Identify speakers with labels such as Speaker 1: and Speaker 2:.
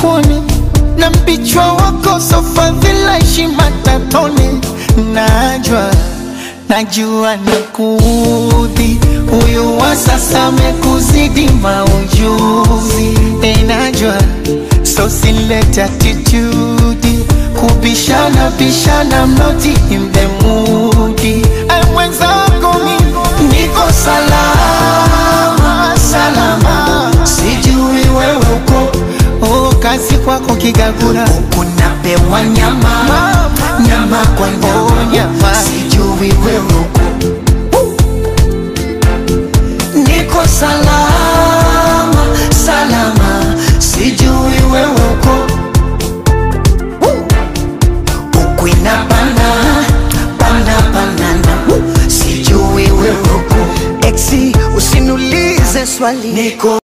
Speaker 1: sikuoni, na mbichwa wako sofa vila heshima tatoni. Najua nakuudhi, huyu wa sasa mekuzidi maujuzi. Najua so silete attitude, kubishana bishana, I'm not in the mood. Mwenzako mimi niko salama, salama, sijui wewe uko kazi kwako Kigagura,
Speaker 2: unapewa nyama, nyama kwa nyama, sijui wewe uko. Niko salama, salama, sijui wewe uko. Uko inabana, bana banana, sijui wewe uko.
Speaker 1: Exi, usiniulize swali,
Speaker 2: niko